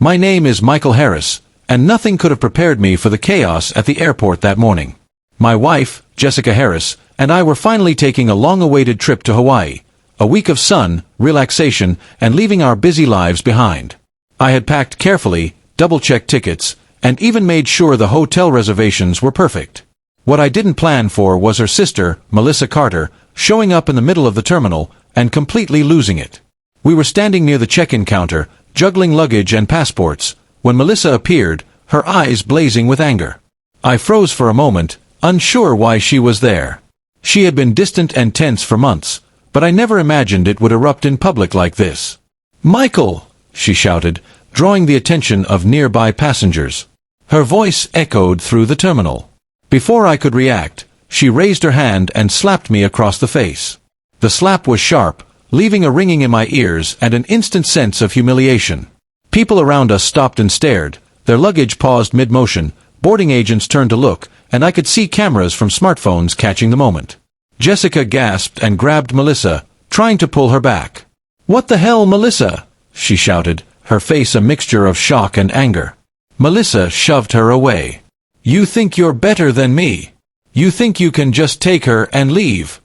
My name is Michael Harris, and nothing could have prepared me for the chaos at the airport that morning. My wife, Jessica Harris, and I were finally taking a long-awaited trip to Hawaii, a week of sun, relaxation, and leaving our busy lives behind. I had packed carefully, double-checked tickets, and even made sure the hotel reservations were perfect. What I didn't plan for was her sister, Melissa Carter, showing up in the middle of the terminal and completely losing it. We were standing near the check-in counter, juggling luggage and passports, when Melissa appeared, her eyes blazing with anger. I froze for a moment, unsure why she was there. She had been distant and tense for months, but I never imagined it would erupt in public like this. "Michael!" she shouted, drawing the attention of nearby passengers. Her voice echoed through the terminal. Before I could react, she raised her hand and slapped me across the face. The slap was sharp, leaving a ringing in my ears and an instant sense of humiliation. People around us stopped and stared, their luggage paused mid-motion, boarding agents turned to look, and I could see cameras from smartphones catching the moment. Jessica gasped and grabbed Melissa, trying to pull her back. "What the hell, Melissa?" she shouted, her face a mixture of shock and anger. Melissa shoved her away. "You think you're better than me? You think you can just take her and leave?"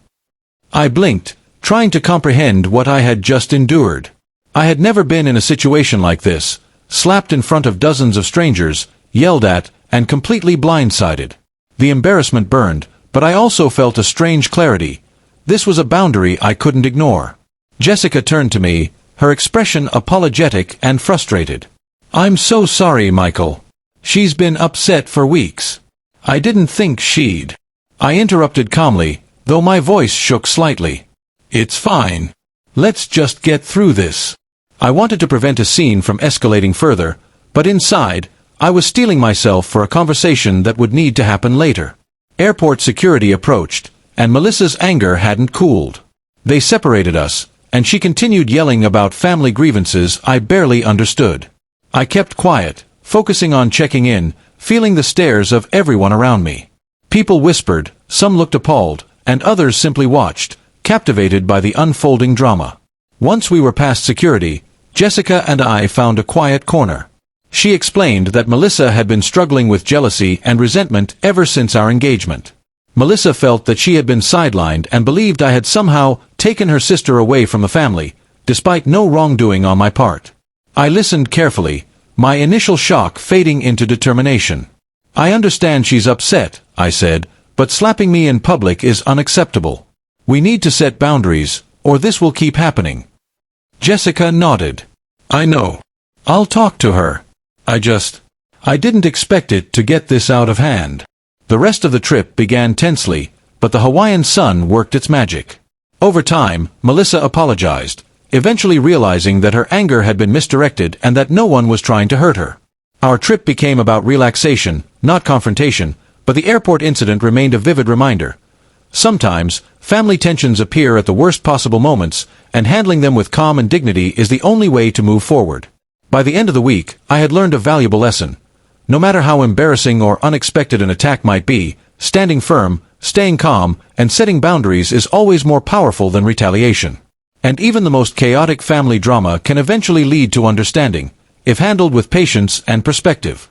I blinked, trying to comprehend what I had just endured. I had never been in a situation like this, slapped in front of dozens of strangers, yelled at, and completely blindsided. The embarrassment burned, but I also felt a strange clarity. This was a boundary I couldn't ignore. Jessica turned to me, her expression apologetic and frustrated. "I'm so sorry, Michael. She's been upset for weeks. I didn't think she'd..." I interrupted calmly, though my voice shook slightly. "It's fine. Let's just get through this." I wanted to prevent a scene from escalating further, but inside, I was steeling myself for a conversation that would need to happen later. Airport security approached, and Melissa's anger hadn't cooled. They separated us, and she continued yelling about family grievances I barely understood. I kept quiet, focusing on checking in, feeling the stares of everyone around me. People whispered, some looked appalled, and others simply watched, captivated by the unfolding drama. Once we were past security, Jessica and I found a quiet corner. She explained that Melissa had been struggling with jealousy and resentment ever since our engagement. Melissa felt that she had been sidelined and believed I had somehow taken her sister away from the family, despite no wrongdoing on my part. I listened carefully, my initial shock fading into determination. "I understand she's upset," I said, "but slapping me in public is unacceptable. We need to set boundaries, or this will keep happening." Jessica nodded. "I know. I'll talk to her. I didn't expect it to get this out of hand." The rest of the trip began tensely, but the Hawaiian sun worked its magic. Over time, Melissa apologized, eventually realizing that her anger had been misdirected and that no one was trying to hurt her. Our trip became about relaxation, not confrontation, but the airport incident remained a vivid reminder. Sometimes, family tensions appear at the worst possible moments, and handling them with calm and dignity is the only way to move forward. By the end of the week, I had learned a valuable lesson. No matter how embarrassing or unexpected an attack might be, standing firm, staying calm, and setting boundaries is always more powerful than retaliation. And even the most chaotic family drama can eventually lead to understanding, if handled with patience and perspective.